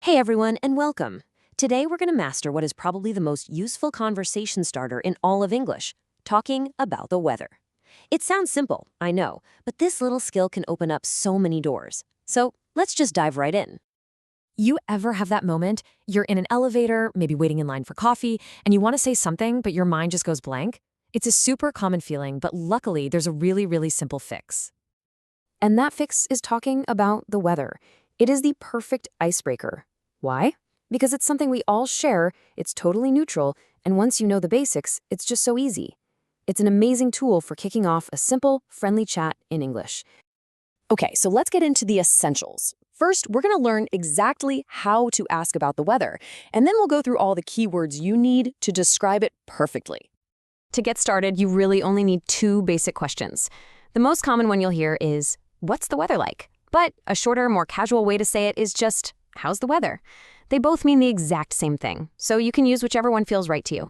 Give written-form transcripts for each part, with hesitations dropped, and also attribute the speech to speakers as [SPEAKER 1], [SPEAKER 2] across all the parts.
[SPEAKER 1] Hey everyone, and welcome. Today we're going to master what is probably the most useful conversation starter in all of English, talking about the weather. It sounds simple, I know, but this little skill can open up so many doors. So let's just dive right in.
[SPEAKER 2] You ever have that moment? You're in an elevator, maybe waiting in line for coffee, and you want to say something, but your mind just goes blank? It's a super common feeling, but luckily there's a really simple fix. And that fix is talking about the weather. It is the perfect icebreaker. Why? Because it's something we all share, it's totally neutral, and once you know the basics, it's just so easy. It's an amazing tool for kicking off a simple, friendly chat in English. Okay, so let's get into the essentials. First, we're going to learn exactly how to ask about the weather, and then we'll go through all the keywords you need to describe it perfectly. To get started, you really only need two basic questions. The most common one you'll hear is, "What's the weather like?" But a shorter, more casual way to say it is just, "How's the weather?" They both mean the exact same thing, so you can use whichever one feels right to you.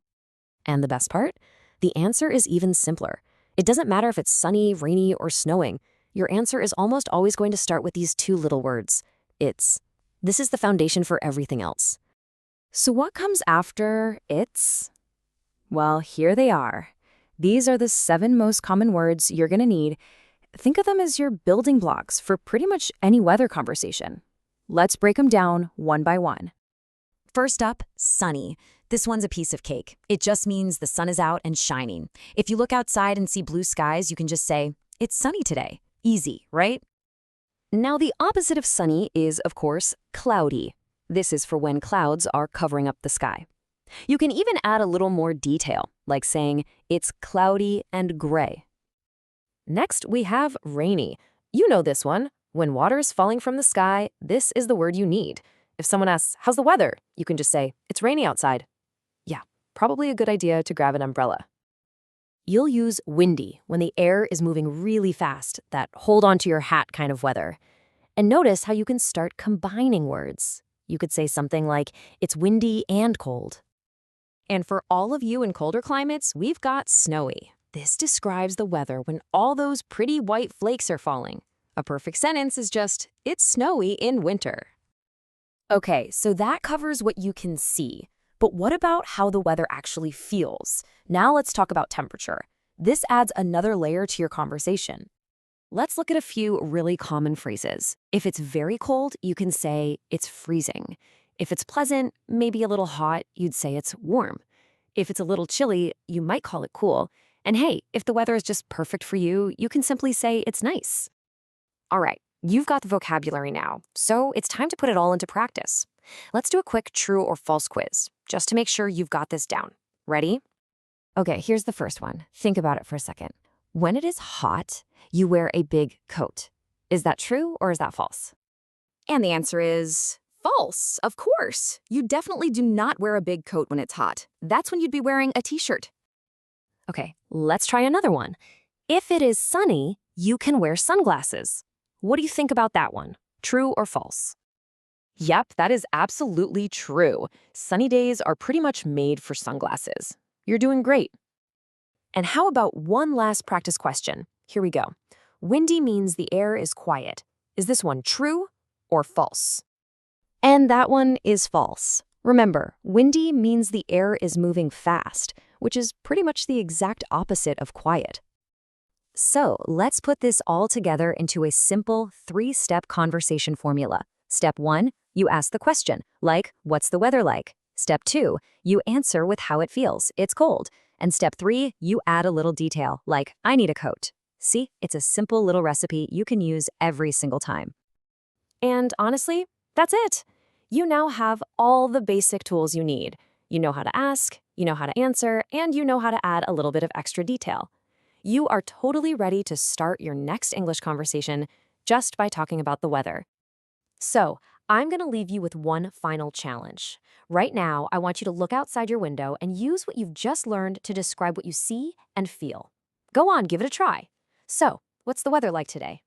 [SPEAKER 2] And the best part? The answer is even simpler. It doesn't matter if it's sunny, rainy, or snowing. Your answer is almost always going to start with these two little words. It's. This is the foundation for everything else. So what comes after it's? Well, here they are. These are the 7 most common words you're going to need. Think of them as your building blocks for pretty much any weather conversation. Let's break them down one by one.
[SPEAKER 3] First up, sunny. This one's a piece of cake. It just means the sun is out and shining. If you look outside and see blue skies, you can just say, "It's sunny today." Easy, right?
[SPEAKER 2] Now, the opposite of sunny is, of course, cloudy. This is for when clouds are covering up the sky. You can even add a little more detail, like saying, "It's cloudy and gray." Next, we have rainy. You know this one. When water is falling from the sky, this is the word you need. If someone asks, "How's the weather?" you can just say, "It's rainy outside." Yeah, probably a good idea to grab an umbrella. You'll use windy when the air is moving really fast, that hold onto your hat kind of weather. And notice how you can start combining words. You could say something like, "It's windy and cold."
[SPEAKER 3] And for all of you in colder climates, we've got snowy. This describes the weather when all those pretty white flakes are falling. A perfect sentence is just, "It's snowy in winter."
[SPEAKER 2] Okay, so that covers what you can see. But what about how the weather actually feels? Now let's talk about temperature. This adds another layer to your conversation. Let's look at a few really common phrases. If it's very cold, you can say it's freezing. If it's pleasant, maybe a little hot, you'd say it's warm. If it's a little chilly, you might call it cool. And hey, if the weather is just perfect for you, you can simply say it's nice. All right, you've got the vocabulary now, so it's time to put it all into practice. Let's do a quick true or false quiz, just to make sure you've got this down. Ready? Okay, here's the first one. Think about it for a second. When it is hot, you wear a big coat. Is that true or is that false?
[SPEAKER 3] And the answer is false, of course. You definitely do not wear a big coat when it's hot. That's when you'd be wearing a t-shirt.
[SPEAKER 2] Okay, let's try another one. If it is sunny, you can wear sunglasses. What do you think about that one? True or false? Yep, that is absolutely true. Sunny days are pretty much made for sunglasses. You're doing great. And how about one last practice question? Here we go. Windy means the air is quiet. Is this one true or false? And that one is false. Remember, windy means the air is moving fast, which is pretty much the exact opposite of quiet. So let's put this all together into a simple 3-step conversation formula. Step 1, you ask the question, like, "What's the weather like?" Step 2, you answer with how it feels. It's cold. And step 3, you add a little detail, like, "I need a coat." See, it's a simple little recipe you can use every single time. And honestly, that's it. You now have all the basic tools you need. You know how to ask, you know how to answer, and you know how to add a little bit of extra detail. You are totally ready to start your next English conversation just by talking about the weather. So, I'm going to leave you with one final challenge. Right now, I want you to look outside your window and use what you've just learned to describe what you see and feel. Go on, give it a try. So, what's the weather like today?